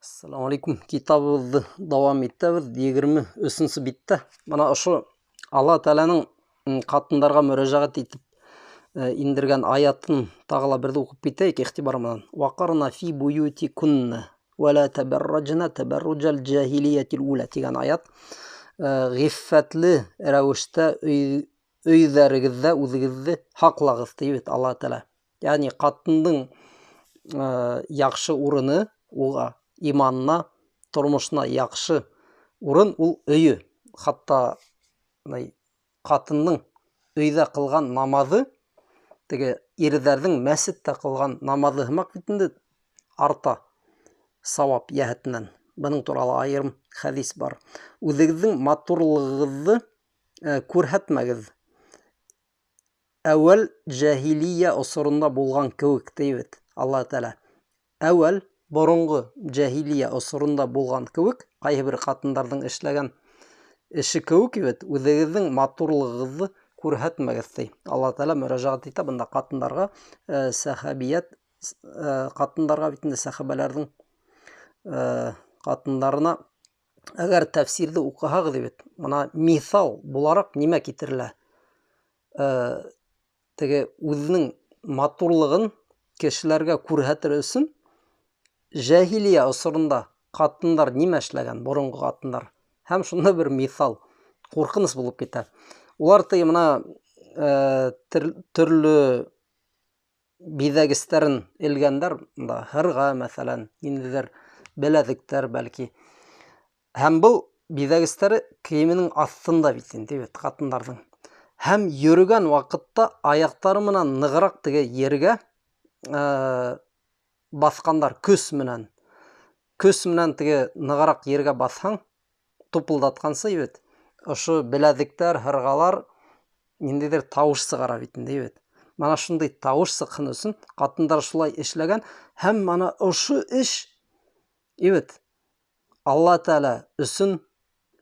Assalamu alaikum. Kitabımızды devam ettiğimiz 23 bitti. Bana ошо Алла Тааланың қатындарға мөрәҗәгать итеп индергән аятын тагыла берде укып китәйек игътибар менән. Вақарна фи буютикунна ва ла табаррajna tabarrujal jahiliyatil ula дигән аят. Гыйффәтле рәвештә өйҙәрегеҙҙә үҙегеҙҙе һаҡлағыҙ дип Алла Таала. Ягъни ҡатындың яҡшы урыны уға иманына, тормошына яҡшы урын ул өйө. Хатта ҡатындың өйҙә ҡылған намаҙы теге ирҙәрҙең мәсеттә ҡылған намаҙы һымаҡ бит инде арта сауап йәһәтенән. Бының туралы айырым хәдис бар. Үҙегеҙҙең матурлығығыҙҙы күрһәтмәгеҙ. Әүәл җәһилия осоронда булған кеүек тиебет Алла Таала. Әүәл боронғо җәһилия осоронда булған кеүек, ҡайһы бер ҡатындарҙың эшләгән эше кеүек бит, үҙегеҙҙең матурлығығыҙҙы күрһәтмәгеҙ ти. Алла Таала мөрәҗәгать итә бында ҡатындарға, сәхәбиәт ҡатындарға бит инде сәхәбәләрҙең ҡатындарына әгәр тәфсирҙе уҡыһағыҙ бит, мына миҫал булараҡ нимә китерелә? Теге үҙенең матурлығын кешеләргә күрһәтер өсөн җәһилия осоронда ҡатындар нимә эшләгән, боронғо ҡатындар? Һәм шунда бер миҫал, ҡурҡыныс булып китә. Улар теге мына төрлө биҙәгестәрен элгәндәр, һырға мәҫәлән, ниндәйҙер беләҙектәр бәлки. Һәм был биҙәгестәре кейеменең аҫтында бит инде ҡатындарҙың. Һәм йөрөгән ваҡытта аяҡтары менән нығыраҡ теге ергә баҫҡандар көс менән. Көс менән теге нығыраҡ ергә баҫһаң, тупылдатҡансы бит, ошо беләҙектәр, һырғалар ниндәйҙер тауыш сығара бит инде. Мана шундай тауыш сыҡһын өсөн ҡатындар шулай эшләгән. Һәм мана ошо эш Алла Таала өсөн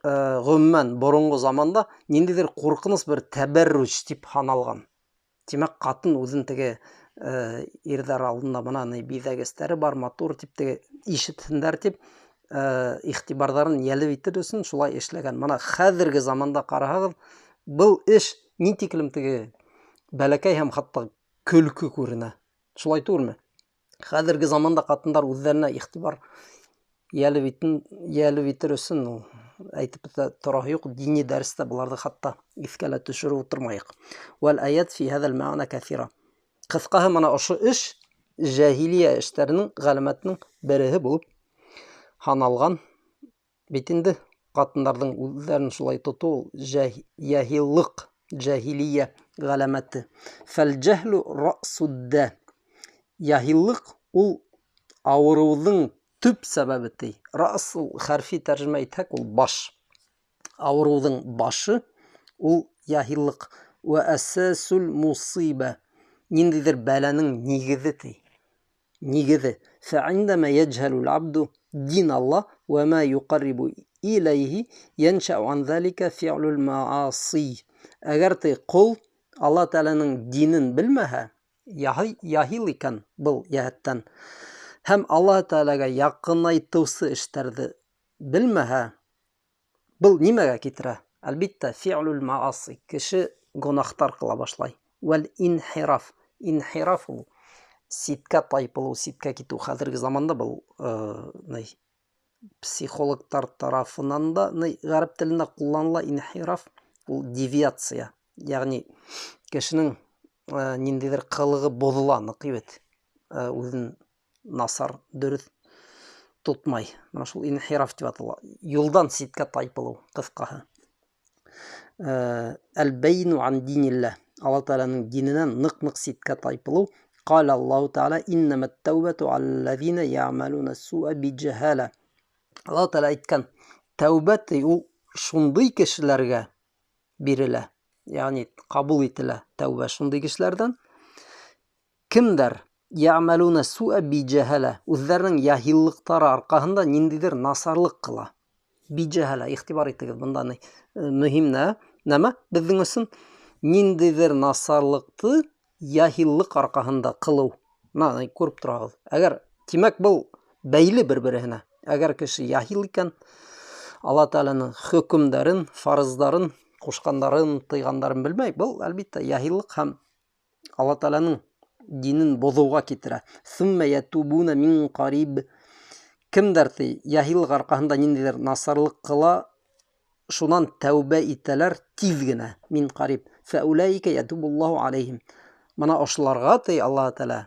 ғөммән боронғо заманда ниндәйҙер ҡурҡыныс бер тәбәррүж тип һаналған. Тимәк, ҡатын үҙен теге ирҙәр алдында бына биҙәгестәре бар, матур тип теге ишетһендәр тип иғтибарҙарын йәлеп итер өсөн шулай эшләгән. Мана хәҙерге заманда ҡараһағыҙ, был эш ни тиклем теге бәләкәй һәм хатта көлкө күренә. Шулай түгелме? Хәҙерге заманда ҡатындар үҙҙәренә иғтибар йәлеп итер өсөн әйтеп тораһы юҡ, дини дәрестә быларҙы хатта иҫкә лә төшөрөп ултырмайыҡ. Вәл аят фи һәҙәл мәғәнә кәҫира. Ҡыҫҡаһы, мана ошо эш җәһилия эштәренең ғәләмәтенең береһе булып һаналған бит инде. Ҡатындарҙың үҙҙәрен шулай тотоу яһиллыҡ, җәһилия ғәләмәте. Фәл-җәһлу раъсудда. Яһиллыҡ ул ауырыуҙың төп сәбәбе ти. Раъс ул хәрфи тәржемә итһәк, ул баш. Ауырыуҙың башы ул яһиллыҡ. Вә әсәсул мусиба. Ниндәйҙер бәләнең нигеҙе ти. Нигеҙе. Фә'индәмә йәджһәлул абду дин Алла вә мә юҡаррибу иләйһи йәншә'у ан зәликә фи'лул маъаси. Әгәр ти ҡол Алла Тааланың динен белмәһә, яһил икән был йәһәттән, һәм Алла Таалага яҡынайтыусы эштәрҙе белмәһә, был нимәгә китерә? Әлбиттә, фи'лул маъаси. Кеше гонаһтар ҡыла башлай. Вәл инхираф. Инхираф ул ситкә тайпылыу, ситкә китеү. Хәҙерге заманда был психологтар тарафынан да ғәрәп телендә ҡулланыла. Инхираф ул девиация. Яғни кешенең ниндәйҙер ҡылығы боҙола, үҙен насар, дөрөҫ тотмай. Мана шул инхираф тип атала. Юлдан ситкә тайпылыу, ҡыҫҡаһы. Әл-бәйну ан динилләһ. Алла Тааланың диненән ныҡ-ныҡ ситкә тайпылыу. Ҡала Аллаһу Таала иннәмә тәүбәту аллазина яъмалуна суъа биҗаһала. Алла Таала әйткән, тәүбәт ул шундай кешеләргә бирелә. Ягъни ҡабул ителә тәүбә шундай кешеләрҙән. Кемдәр? Яъмалуна суъа биҗаһала. Үҙҙәренең яһиллыҡтары арҡаһында ниндәйҙер насарлыҡ ҡыла. Биҗаһала. Иғтибар итегеҙ, бында мөһим нәмә беҙҙең өсөн ниндәйҙер насарлыҡты яһиллыҡ арҡаһында ҡылыу. Мына күреп тораһығыҙ. Әгәр тимәк, был бәйле бер-береһенә. Әгәр кеше яһил икән, Алла Тәгаләнең хөкемдәрен, фарыздарын, кушкандарын, тыйгандарын белмәй, был әлбиттә яһиллык һәм Алла Тәгаләнең динен бозуга китерә. Сумма ятубуна мин кариб. Кемдер яһиллык аркаһында ниндидер насарлык кыла, шунан тәүбә итәләр тиз генә, мин кариб. Фаулаика ятубуллаху алейхим. Мана ошларга Алла Тәгалә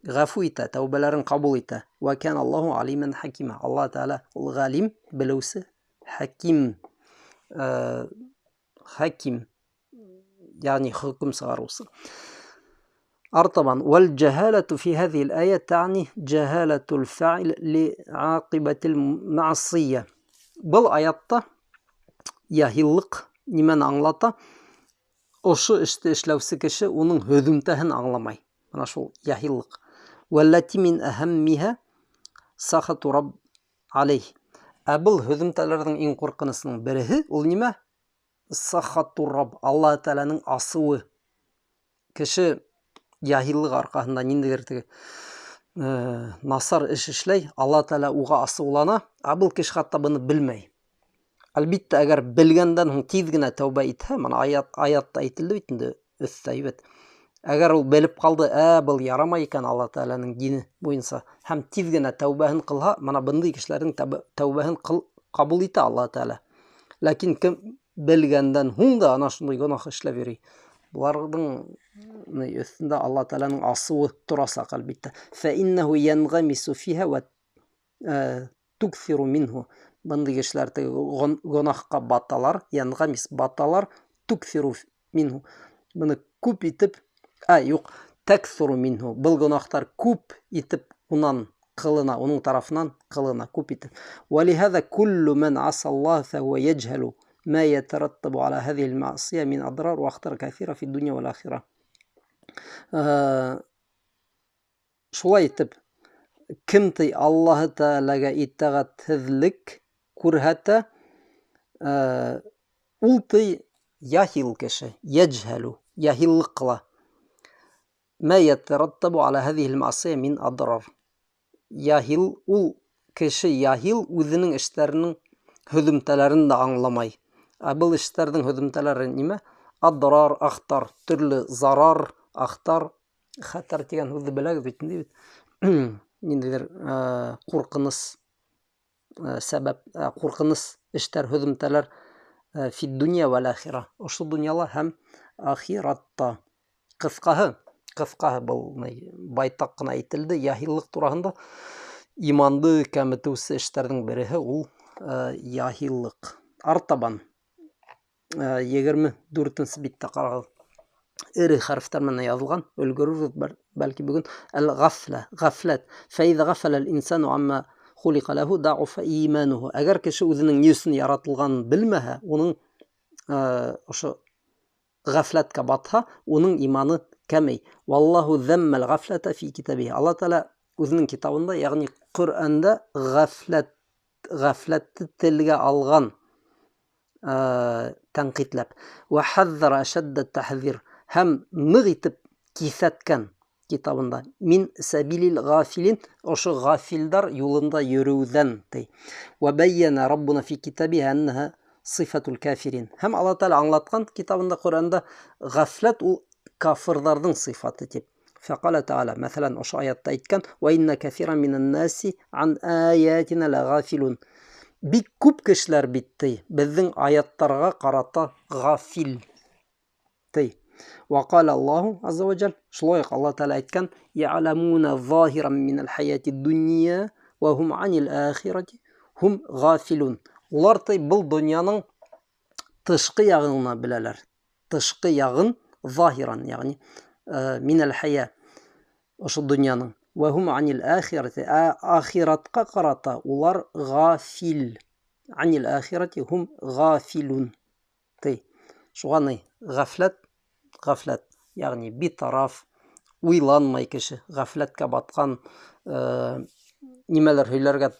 ғафу итә, тәүбәләрен кабул итә. Ва кан Аллаху алиман хакима. Алла Тәгалә ул галим, белүсе, хаким. Хаким, ягъни хөкем сыгарусы. أرطبا والجهالة في هذه الآية تعني جهالة الفاعل لعاقبة المعصية. Бұл аятта яһиллык нимәне аңлата? Ошо эште эшләүсе кеше уның һөҙөмтәһен аңламай. Мана шул яһиллык. Валлати мин аһаммиха сахату рабб алейх. Бұл һөҙөмтәләрнең иң куркынысының береһе ул нимә? Сахату рабб, Алла Тәгаләнең асыуы. Кеше яһиллык аркаһында ниндидер насар эш эшләй, Алла Тәгалә уга асыулана, был кеше хатта буны белмәй. Әлбиттә, әгәр белгәндән һуң тиз генә тәүбә итһә, мана аятта әйтелде бит инде, өстәйбет. Әгәр ул белеп калды, был ярамай икән Алла Тәгаләнең дине буенча, һәм тиз генә тәүбәһен кылһа, мана бындай кешеләрнең тәүбәһен кабул итә Алла Тәгалә. Ләкин кем белгәндән һуң да ана шундый гөнаһ эшләп йөри, буларның өстендә Алла Тәгаләнең асуы торасак әлбиттә. Фәиннәһу янғамису фиһа ва туксиру минһу. Бындай кешеләр гөнаһка баталар, янғамис баталар, туксиру минһу. Буны күп итеп, таксуру минһу. Был гөнаһтар күп итеп унан кылына, уның тарафынан кылына, күп итеп. Валихаза куллу ман аса Аллаһ фаһуа яджһалу ما يترتب على هذه المعصية من أضرار وأخطار كثيرة في الدنيا والآخرة. Шулай итеп, кем Аллаһ Тәгаләгә итәгатьһезлек күрһәтә, ул яһил кеше, яджһалу, яһиллык кыла. ما يترتب على هذه المعصية من أضرار. Яһил, ул кеше яһил үзенең эшләренең һөҙөмтәләрен дә аңламай. Был эшләрнең һөҙөмтәләре нимә? Адрар, ахтар, төрле зарар, ахтар, хәтәр дигән һүзне беләгез бит инде бит. Ниндидер куркыныс сәбәп, куркыныс эштәр, һөҙөмтәләр фи дунья вал ахира. Ошо дөньяла һәм ахиратта. Кыскаһы был байтак кына әйтелде яһиллык тураһында. Иманды кәметеүсе эштәрнең береһе ул яһиллык. Артабан 24-нче биттә карагыз. Ире хәрефтәр менән язылган. Өлгөрүбез бәлки бүген. Әл-гафла, гафлат. Фәйза гафала ал-инсану амма хулика лаху даъфа имануху. Әгәр кеше үзенең ни өчен яратылганын белмәһә, уның ошо гафлаткә батһа, уның иманы кәмей. Валлаху заммал гафлата фи китабиһи. Алла Тәгалә үзенең китабында, ягъни Коръәндә гафлатты телгә алган, тәнкыйтьләп. Ва хаззара ашадда тахзир. Һәм нык итеп кисәткән китабында. Мин сабилил гафилин, ошо гафилдар юлында йөрүдән. Ва байяна раббуна фи китабиһи аннаха сифатул кафирин. Һәм Алла Тәгалә аңлаткан китабында, Коръәндә, гафлат ул кафирларның сыйфаты дип. Фақала Тәгалә, мәсәлән, ошо аятта әйткән: "Ва инна кафиран минан наси ан аятина лагафилун." Бик күп кешеләр бит безнең аяттарга карата гафил. Ва кала Аллаһу азза ва джал, шулай Алла Тәгалә әйткән: "Я'ламуна захиран минал хаяти дунья ва хум анил ахирати хум гафилун." Улар был дөньяның тышкы ягын беләләр. Тышкы ягын захиран, ягъни минал хая, ошо дөньяның. Ва хум анил ахирати, ахиратка карата улар гафил. Анил ахирати хум гафилун. Шуганы гафлат, ягъни битараф, уйланмай кеше, гафлаткә баткан, нимәләр һөйләргә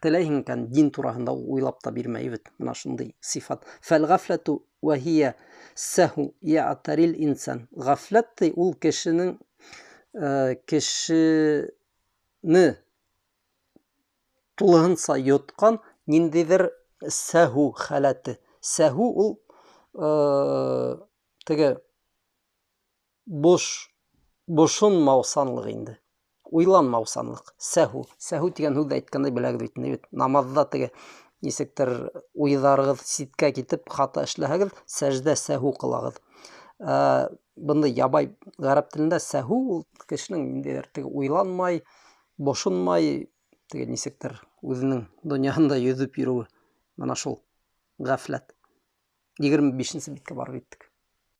теләйһең икән, дин тураһында уйлап та бирмәй бит. Менә шундый сифат. Фәл гафлату ва хия саху я'тарил инсан. Гафлат ул кешене тулыһынса йоткан ниндейҙер сәһү халәте. Сәһү ул теге бошонмаусанлык инде. Уйланмаусанлык. Сәһү. Сәһү дигән һүҙҙе әйткәндә беләгеҙ бит инде бит. Намаҙҙа теге нисектер уйҙарығыҙ ситкә китеп хата эшләһәгеҙ, сәждә сәһү ҡылағыҙ. Бындай ябай ғәрәп телендә сәһү ул кешенең ниндәйҙер теге уйланмай, бошонмай, теге нисектер үҙенең донъяһында йөҙөп йөрөүе. Бына шул ғәфләт. 25-нсе биткә барып еттек.